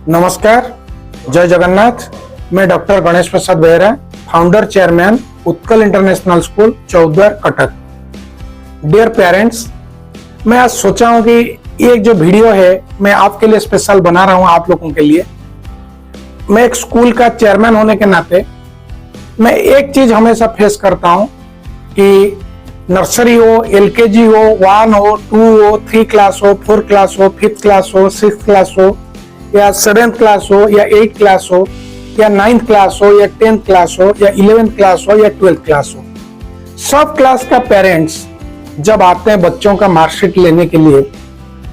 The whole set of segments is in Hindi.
नमस्कार, जय जगन्नाथ। मैं doctor Ganesh Prasad Behera, founder chairman Utkal international school Choudwar Cuttack. Dear parents, मैं आज सोचा हूं कि ये जो वीडियो है मैं आपके लिए स्पेशल बना रहा हूं, आप लोगों के लिए। मैं एक स्कूल का चेयरमैन होने के नाते मैं एक चीज हमेशा फेस करता हूं कि नर्सरी हो, एलकेजी हो, 1 हो, 2 हो, 3 क्लास हो, 4 क्लास हो, 5th क्लास हो, 6th क्लास हो, या 7th क्लास हो, या 8th क्लास हो, या 9th क्लास हो, या 10th क्लास हो, या 11th क्लास हो, या 12th क्लास हो, सब क्लास का पेरेंट्स जब आते हैं बच्चों का मार्कशीट लेने के लिए,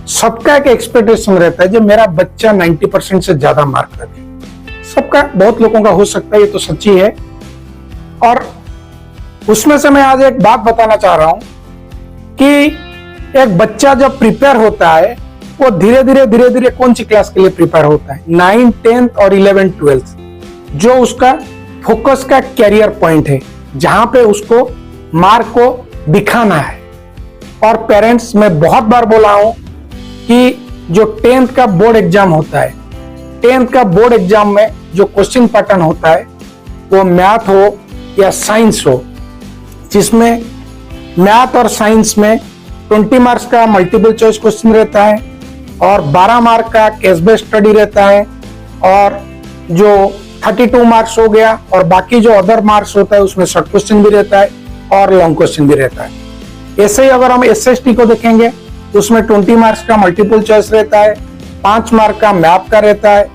सबका एक एक्सपेक्टेशन रहता है जो मेरा बच्चा 90% से ज्यादा मार्क रखे। सबका, बहुत लोगों का हो सकता है, ये तो सच्ची है। और उसमें से मैं आज एक बात बताना चाह रहा हूं कि एक बच्चा जब प्रिपेयर होता है वो धीरे धीरे कौन सी क्लास के लिए प्रिपेयर होता है, 9th, 10th और 11th, 12th, जो उसका फोकस का कैरियर पॉइंट है, जहां पे उसको मार्क को दिखाना है। और पेरेंट्स, मैं बहुत बार बोला हूं कि जो 10th का बोर्ड एग्जाम होता है, 10th का बोर्ड एग्जाम में जो क्वेश्चन पैटर्न होता है वो मैथ हो या साइंस हो, जिसमें मैथ और साइंस में 20 मार्क्स का मल्टीपल चॉइस क्वेश्चन रहता है और 12 मार्क का केस बेस्ड स्टडी रहता है, और जो 32 मार्क्स हो गया और बाकी जो अदर मार्क्स होता है उसमें शॉर्ट क्वेश्चन भी रहता है और लॉन्ग क्वेश्चन भी रहता है। ऐसे ही अगर हम एसएसटी को देखेंगे उसमें 20 मार्क्स का मल्टीपल चॉइस रहता है, 5 मार्क का मैथ का रहता है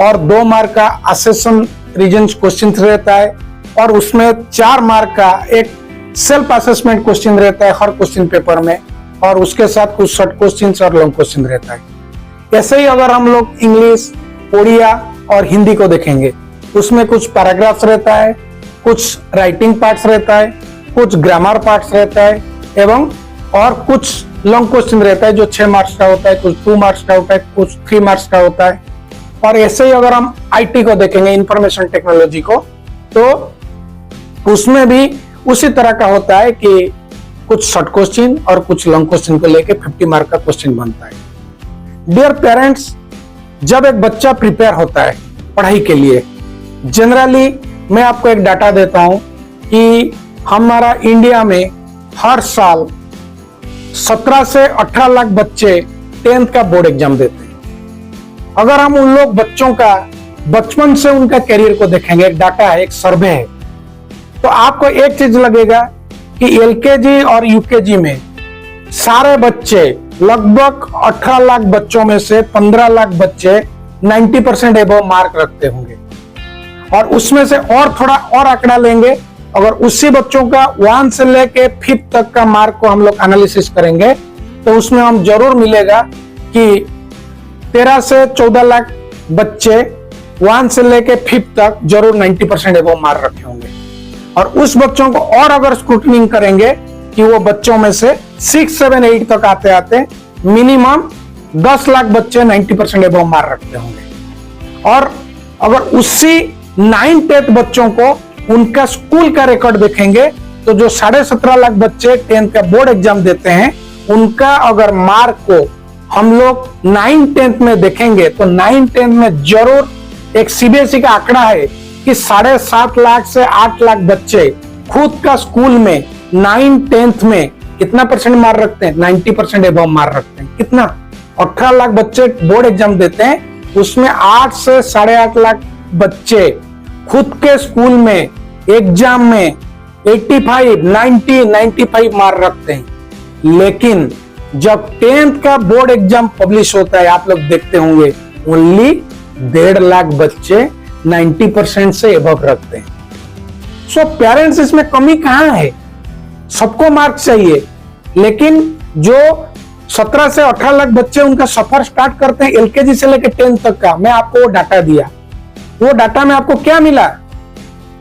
और 2 मार्क का असेसन रीजन क्वेश्चन रहता है, और उसमें 4 मार्क का एक सेल्फ असेसमेंट क्वेश्चन रहता है हर क्वेश्चन पेपर में, और उसके साथ कुछ शॉर्ट क्वेश्चन और लॉन्ग क्वेश्चन रहता है। ऐसे ही अगर हम लोग इंग्लिश, उड़िया और हिंदी को देखेंगे, उसमें कुछ पैराग्राफ्स रहता है, कुछ राइटिंग पार्ट्स रहता है, कुछ ग्रामर पार्ट्स रहता है, एवं और कुछ लॉन्ग क्वेश्चन रहता है जो 6 मार्क्स का होता है, कुछ 2 मार्क्स का होता है, कुछ 3 मार्क्स का होता है। और ऐसे ही अगर हम आईटी को देखेंगे, इंफॉर्मेशन टेक्नोलॉजी को, तो उसमें भी उसी तरह का होता है कि कुछ शॉर्ट क्वेश्चन और कुछ लॉन्ग क्वेश्चन को लेके 50 मार्क का क्वेश्चन बनता है। डियर पेरेंट्स, जब एक बच्चा प्रिपेयर होता है पढ़ाई के लिए, जनरली मैं आपको एक डाटा देता हूं कि हमारा इंडिया में हर साल 17 से 18 लाख बच्चे 10th का बोर्ड एग्जाम देते हैं। अगर हम उन लोग बच्चों का बचपन से उनका करियर को देखेंगे, एक डाटा है, एक सर्वे है, तो आपको एक चीज लगेगा कि एलकेजी और यूकेजी में सारे बच्चे, लगभग 18 लाख बच्चों में से 15 लाख बच्चे 90% एबव मार्क रखते होंगे। और उसमें से और थोड़ा और आंकड़ा लेंगे, अगर उसी बच्चों का 1 से लेके 5th तक का मार्क को हम लोग एनालिसिस करेंगे, तो उसमें हम जरूर मिलेगा कि 13 से 14 लाख बच्चे 1 से लेके 5th तक जरूर 90% एबव मार्क रखे होंगे। और उस बच्चों को और अगर स्क्रूटनिंग करेंगे कि वो बच्चों में से 6, 7, 8 तक आते आते मिनिमम 10 लाख बच्चे 90% एबव मार्क रखते होंगे। और अगर उसी 9th, 10th बच्चों को उनका स्कूल का रिकॉर्ड देखेंगे, तो जो 17.5 लाख बच्चे 10th का बोर्ड एग्जाम देते हैं, उनका अगर मार्क को हम लोग 9th, 10th में देखेंगे, तो 9th, 10th में जरूर एक सीबीएसई का आंकड़ा है कि 7.5 लाख से 8 लाख बच्चे खुद का स्कूल में 9th, 10th में कितना परसेंट मार्क रखते हैं, 90% एबव मार्क रखते हैं। कितना? 18 लाख बच्चे बोर्ड एग्जाम देते हैं, उसमें 8 से 8.5 लाख बच्चे खुद के स्कूल में एग्जाम में 85, 90, 95 मार्क रखते हैं। लेकिन जब 10th का बोर्ड एग्जाम पब्लिश होता है, आप लोग देखते होंगे, ओनली 1.5 लाख बच्चे 90% से एबव रखते हैं। सो पेरेंट्स, इसमें कमी कहां है? सबको मार्क चाहिए, लेकिन जो 17 से 18 लाख बच्चे उनका सफर स्टार्ट करते हैं एलकेजी से लेकर 10th तक का, मैं आपको वो डाटा दिया। वो डाटा में आपको क्या मिला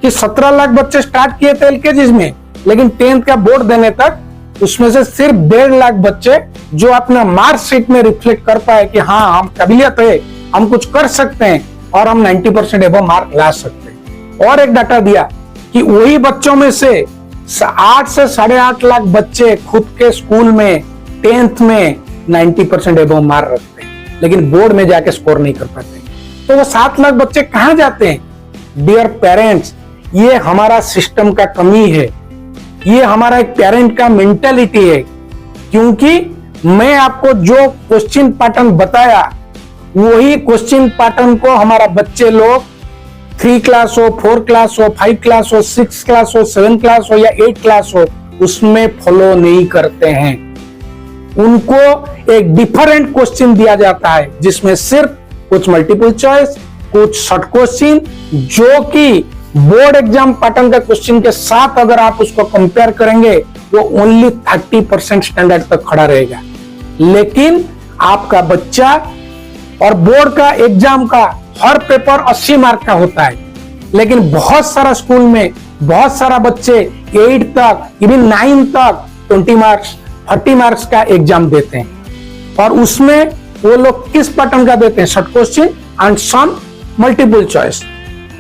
कि 17 लाख बच्चे स्टार्ट किए थे एलकेजी में, लेकिन 10th का बोर्ड देने तक उसमें से सिर्फ 1.5 लाख बच्चे जो अपना मार्क शीट में रिफ्लेक्ट कर पाए कि हाँ, हम काबिलियत है, हम कुछ कर सकते हैं और हम 90% एबव मार्क ला सकते हैं। और एक डाटा दिया कि वही बच्चों में से 8 से 8.5 लाख बच्चे खुद के स्कूल में 10th में 90% एबव मार्क रखते हैं, लेकिन बोर्ड में जाके स्कोर नहीं कर पाते। तो वो 7 लाख बच्चे कहां जाते हैं? डियर पेरेंट्स, ये हमारा सिस्टम का कमी है, ये हमारा एक पेरेंट का मेंटालिटी है। क्योंकि मैं आपको जो क्वेश्चन पैटर्न बताया वही क्वेश्चन पैटर्न को हमारा बच्चे लोग 3 क्लास हो, 4 क्लास हो, 5 क्लास हो, 6 क्लास हो, 7 क्लास हो या 8 क्लास हो, उसमें फॉलो नहीं करते हैं। उनको एक डिफरेंट क्वेश्चन दिया जाता है जिसमें सिर्फ कुछ मल्टीपल चॉइस, कुछ शॉर्ट क्वेश्चन, जो कि बोर्ड एग्जाम पैटर्न का क्वेश्चन के साथ अगर आप उसको कंपेयर करेंगे वो ओनली 30% स्टैंडर्ड तक खड़ा रहेगा। लेकिन आपका बच्चा और बोर्ड का एग्जाम का हर पेपर 80 मार्क का होता है, लेकिन बहुत सारा स्कूल में बहुत सारा बच्चे 8 तक, इवन 9 तक 20 मार्क्स 30 मार्क्स का एग्जाम देते हैं। और उसमें वो लोग किस पैटर्न का देते हैं? Short question and some multiple choice.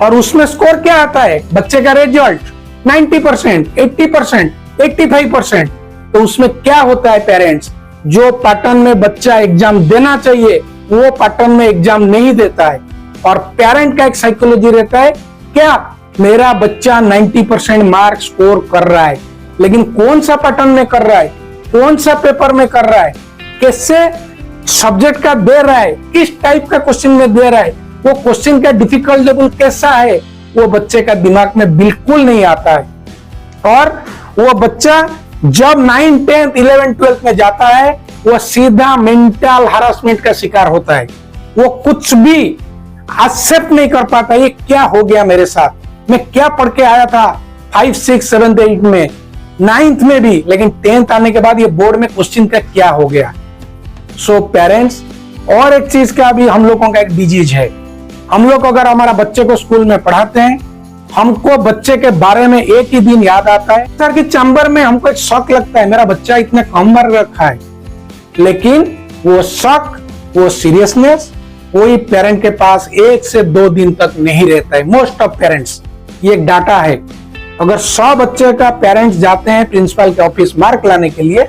और उसमें स्कोर क्या आता है? बच्चे का रिजल्ट 90%, 80%, 85%। तो उसमें क्या होता है पेरेंट्स? जो पैटर्न में बच्चा एग्जाम देना चाहिए वो पैटर्न में एग्जाम नहीं देता है। और पेरेंट का एक साइकोलॉजी रहता है, क्या मेरा बच्चा 90% मार्क स्कोर कर रहा है, लेकिन कौन सा पैटर्न में कर रहा है, कौन सा पेपर में कर रहा है, कैसे सब्जेक्ट का दे रहा है, किस टाइप का क्वेश्चन में दे रहा है, वो क्वेश्चन का डिफिकल्ट लेवल कैसा है, वो बच्चे का दिमाग में बिल्कुल नहीं आता है। और वो बच्चा जब 9, 10, 11, 12 में जाता है वो सीधा मेंटल हरासमेंट का शिकार होता है। वो कुछ भी एक्सेप्ट नहीं कर पाता, ये क्या हो गया मेरे साथ, मैं क्या पढ़ के आया था 5, 6, 7, 8 में, 9th में भी, लेकिन 10th आने के बाद ये बोर्ड में क्वेश्चन का क्या हो गया। सो पेरेंट्स, और एक चीज का भी हम लोगों का एक डिजीज है। हम लोग अगर हमारा बच्चे को स्कूल में पढ़ाते हैं, हमको बच्चे के बारे में एक ही दिन याद आता है, सर की चैम्बर में हमको एक शौक लगता है, मेरा बच्चा इतना कम मार्क रखा है। लेकिन वो शौक, वो सीरियसनेस कोई पेरेंट के पास 1 से 2 दिन तक नहीं रहता है। मोस्ट ऑफ पेरेंट्स, ये एक डाटा है, अगर 100 बच्चे का पेरेंट्स जाते हैं प्रिंसिपल के ऑफिस मार्क लाने के लिए,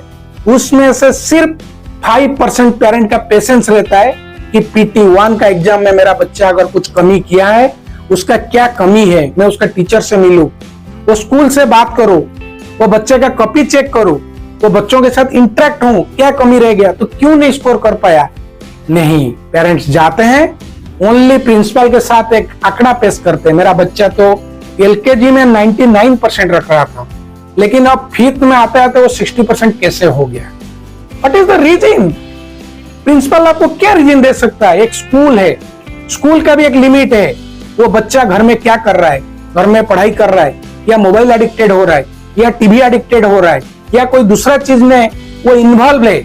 उसमें से सिर्फ 5% पेरेंट का पेशेंस रहता है कि PT1 का एग्जाम में मेरा बच्चा अगर कुछ कमी किया है, उसका क्या कमी है, मैं उसका टीचर से मिलूं, वो स्कूल से बात करूं, वो बच्चे का कॉपी चेक करूं, वो बच्चों के साथ इंटरेक्ट हूं, क्या कमी रह गया, तो क्यों नहीं स्कोर कर पाया। नहीं, पेरेंट्स जाते हैं ओनली प्रिंसिपल के साथ एक आंकड़ा पेश करते हैं, मेरा बच्चा तो LKG में 99% रख रहा था, लेकिन अब 5th में आता है तो वो 60% कैसे हो गया। What is the reason? Principal आपको क्या रीजन दे सकता है? एक स्कूल है, स्कूल का भी एक लिमिट है। वो बच्चा घर में क्या कर रहा है, घर में पढ़ाई कर रहा है या मोबाइल एडिक्टेड हो रहा है या टीवी एडिक्टेड हो रहा है या कोई दूसरा चीज में वो इन्वॉल्व है,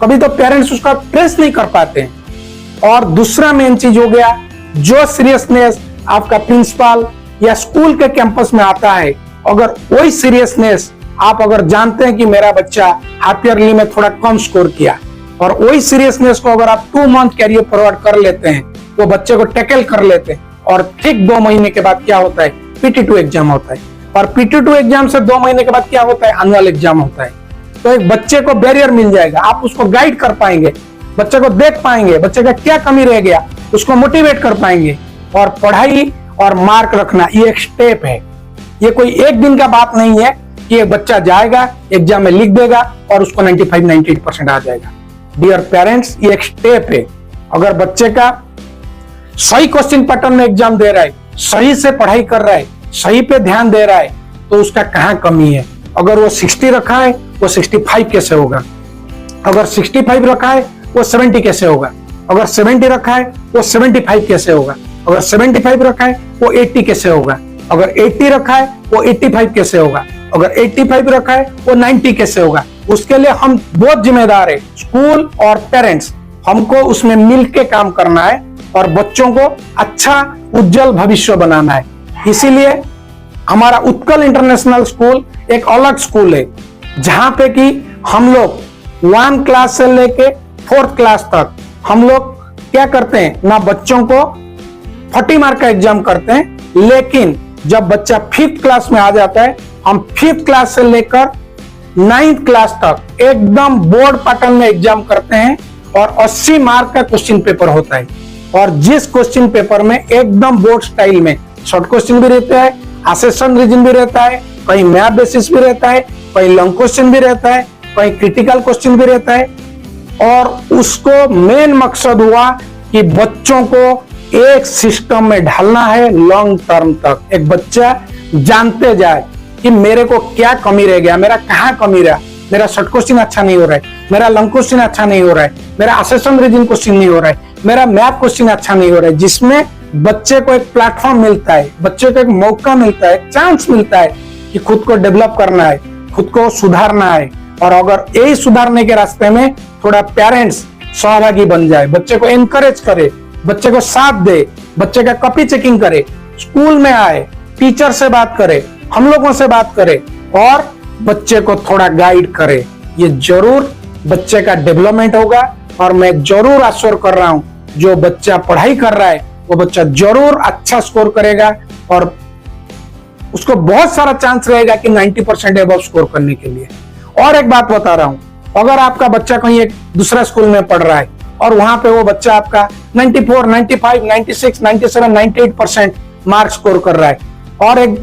कभी तो पेरेंट्स उसका ट्रेस नहीं कर पाते हैं। और दूसरा मेन चीज हो गया, जो सीरियसनेस आपका प्रिंसिपल या स्कूल के कैंपस में आता है, अगर वही सीरियसनेस आप अगर जानते हैं कि मेरा बच्चा हाफ ईयरली में थोड़ा कम स्कोर किया, और वही सीरियसनेस को अगर आप 2 मंथ कैरियर फॉरवर्ड कर लेते हैं, वो बच्चे को टैकल कर लेते हैं, और ठीक 2 महीने के बाद क्या होता है? PT2 एग्जाम होता है। और PT2 एग्जाम से 2 महीने के बाद क्या होता है? एनुअल एग्जाम होता है। तो एक बच्चे को बैरियर मिल जाएगा, आप उसको गाइड कर पाएंगे, बच्चे को देख पाएंगे, बच्चे का क्या कमी रह गया, उसको मोटिवेट कर पाएंगे। और पढ़ाई और मार्क रखना ये एक स्टेप है, ये कोई एक दिन का बात नहीं है कि एक बच्चा जाएगा एग्जाम में लिख देगा और उसको 95, 98% आ जाएगा। डियर पेरेंट्स, ये एक स्टेप है। अगर बच्चे का सही क्वेश्चन पैटर्न में एग्जाम दे रहा है, सही से पढ़ाई कर रहा है, सही पे ध्यान दे रहा है, तो उसका कहां कमी है। अगर वो 60 रखा है वो 65 कैसे होगा, अगर 65 रखा है वो 70 कैसे होगा, अगर 70 रखा है वो 75 कैसे होगा, अगर 75 रखा है वो 80 कैसे होगा, अगर 80 रखा है वो 85 कैसे होगा, अगर 85 रखा है वो 90 कैसे होगा। उसके लिए हम बहुत जिम्मेदार है, स्कूल और पेरेंट्स, हमको उसमें मिलके काम करना है और बच्चों को अच्छा उज्जवल भविष्य बनाना है। इसीलिए हमारा उत्कल इंटरनेशनल स्कूल एक अलग स्कूल है, जहां पे कि हम लोग 1 क्लास से लेके 4th क्लास तक हम लोग क्या करते हैं ना, बच्चों को 40 मार्क का एग्जाम करते हैं, लेकिन जब बच्चा 5th क्लास में आ जाता है, हम 5th क्लास से लेकर 9th क्लास तक एकदम बोर्ड पैटर्न में एग्जाम करते हैं और 80 मार्क का क्वेश्चन पेपर होता है। और जिस क्वेश्चन पेपर में एकदम बोर्ड स्टाइल में शॉर्ट क्वेश्चन भी रहता है, असेसन रीजन भी रहता है, कहीं मैप बेसिस भी रहता है, कहीं लॉन्ग क्वेश्चन भी रहता है, कहीं क्रिटिकल क्वेश्चन भी रहता है। और उसको मेन मकसद हुआ कि बच्चों को एक सिस्टम में ढालना है लॉन्ग टर्म तक। एक बच्चा जानते जाए कि मेरे को क्या कमी रह गया, मेरा कहाँ कमी रहा, मेरा शॉर्ट क्वेश्चन अच्छा नहीं हो रहा है, मेरा लॉन्ग क्वेश्चन अच्छा नहीं हो रहा है, मेरा असेसन रीजन क्वेश्चन नहीं हो रहा है, मेरा मैथ क्वेश्चन अच्छा नहीं हो रहा है। जिसमें बच्चे को एक प्लेटफॉर्म मिलता है, बच्चे को एक मौका मिलता है, चांस मिलता है कि खुद को डेवलप करना है, खुद को सुधारना है। और अगर यही सुधारने के रास्ते में थोड़ा पेरेंट्स सहभागी बन जाए, बच्चे को एनकरेज करे, बच्चे को साथ दे, बच्चे का कॉपी चेकिंग करे, स्कूल में आए, टीचर से बात करे, हम लोगों से बात करे और बच्चे को थोड़ा गाइड करे, ये जरूर बच्चे का डेवलपमेंट होगा। और मैं जरूर आश्वस्त कर रहा हूं, जो बच्चा पढ़ाई कर रहा है वो बच्चा जरूर अच्छा स्कोर करेगा और उसको बहुत सारा चांस रहेगा कि 90% अबव स्कोर करने के लिए। और एक बात बता रहा हूं, अगर आपका बच्चा कहीं एक दूसरा स्कूल में पढ़ रहा है और वहां पे वो बच्चा आपका 94, 95, 96, 97, 98% मार्क्स स्कोर कर रहा है, और एक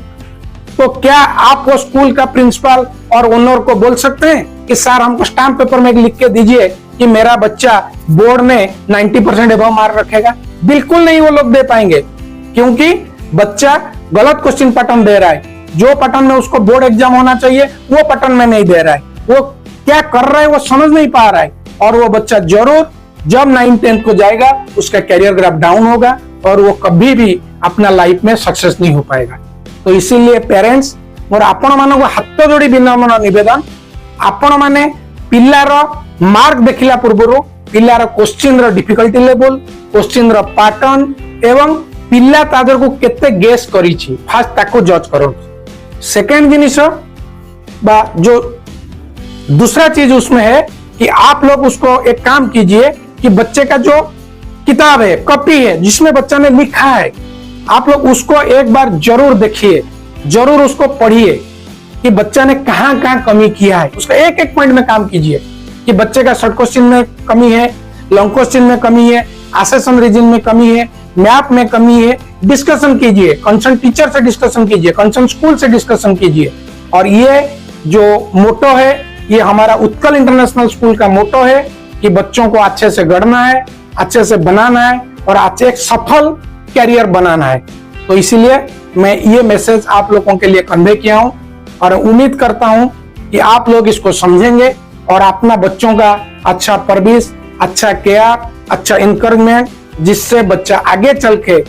तो क्या आप वो स्कूल का प्रिंसिपल और ओनर को बोल सकते हैं कि सर हमको स्टाम्प पेपर में लिख के दीजिए कि मेरा बच्चा बोर्ड में 90% अबव मार्क रखेगा? बिल्कुल नहीं वो लोग दे पाएंगे, क्योंकि बच्चा गलत क्वेश्चन पैटर्न दे रहा है। जो पैटर्न में उसको बोर्ड एग्जाम होना चाहिए वो पैटर्न में नहीं दे रहा है, वो क्या कर रहा है वो समझ नहीं पा रहा है। और वो बच्चा जरूर जब 9th 10th को जाएगा उसका कैरियर ग्राफ डाउन होगा और वो कभी भी अपना लाइफ में सक्सेस नहीं हो पाएगा। तो इसीलिए पेरेंट्स मोर आपण मानक हाथ जोड़ी विनम्र निवेदन, आपण माने पिल्लार मार्क देखिला पूर्व पिल्लार क्वेश्चन रो डिफिकल्टी लेवल, क्वेश्चन रो पैटर्न एवं पिल्ला तादर को केते गेस करिछि फास्ट ताको जज करो। सेकंड जिनिस बा जो दूसरा चीज उसमें है कि आप लोग उसको एक काम कीजिए कि बच्चे का जो किताब है, कॉपी है जिसमें बच्चा ने लिखा है, आप लोग उसको एक बार जरूर देखिए, जरूर उसको पढ़िए कि बच्चा ने कहां कहां कमी किया है। उसका एक एक पॉइंट में काम कीजिए कि बच्चे का शॉर्ट क्वेश्चन में कमी है, लॉन्ग क्वेश्चन में कमी है, असेसन रीजन में कमी है, मैप में कमी है। डिस्कशन कीजिए, कंसर्न टीचर से डिस्कशन कीजिए, कंसर्न स्कूल से डिस्कशन कीजिए। और ये जो मोटो है, ये हमारा उत्कल इंटरनेशनल स्कूल का मोटो है कि बच्चों को अच्छे से गढ़ना है, अच्छे से बनाना है और अच्छे एक सफल कैरियर बनाना है। तो इसीलिए मैं ये मैसेज आप लोगों के लिए कन्वे किया हूं और उम्मीद करता हूं कि आप लोग इसको समझेंगे और अपना बच्चों का अच्छा परवरिश, अच्छा केयर, अच्छा इनकरेजमेंट, जिससे बच्चा आगे चल के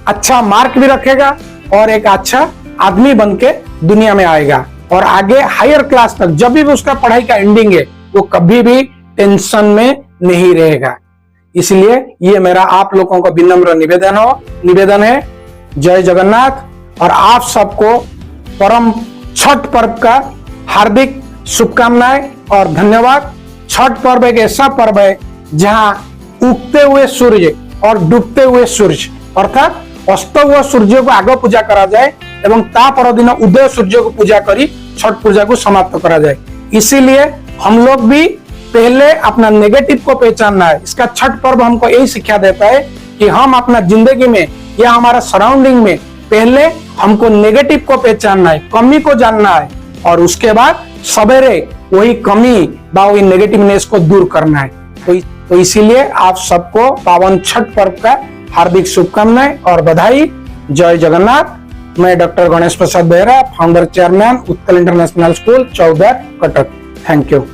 अच्छा मार्क भी रखेगा और एक अच्छा आदमी बन के दुनिया में आएगा और आगे हायर क्लास तक जब भी उसका पढ़ाई का एंडिंग है वो कभी भी टेंशन में नहीं रहेगा। इसलिए ये मेरा आप लोगों का विनम्र निवेदन है। जय जगन्नाथ। और आप सबको परम छठ पर्व का हार्दिक शुभकामनाएं और धन्यवाद। छठ पर्व एक ऐसा पर्व है जहां उगते हुए सूर्य और डूबते हुए सूर्य अर्थात अस्त हुआ सूर्य को आग पूजा करा जाए एवं ता पर दिन उदय सूर्य को पूजा करी छठ पूजा को समाप्त करा जाए। इसीलिए हम लोग भी पहले अपना नेगेटिव को पहचानना है। इसका छठ पर्व हमको यही शिक्षा देता है कि हम अपना जिंदगी में या हमारा सराउंडिंग में पहले हमको नेगेटिव को पहचानना है, कमी को जानना है और उसके बाद सवेरे वही कमी व वही नेगेटिवनेस को दूर करना है। तो इसीलिए आप सबको पावन छठ पर्व का हार्दिक शुभकामनाएं और बधाई। जय जगन्नाथ। मैं doctor Ganesh Prasad Behera, founder chairman Utkal international school, Choudwar, Cuttack. Thank you.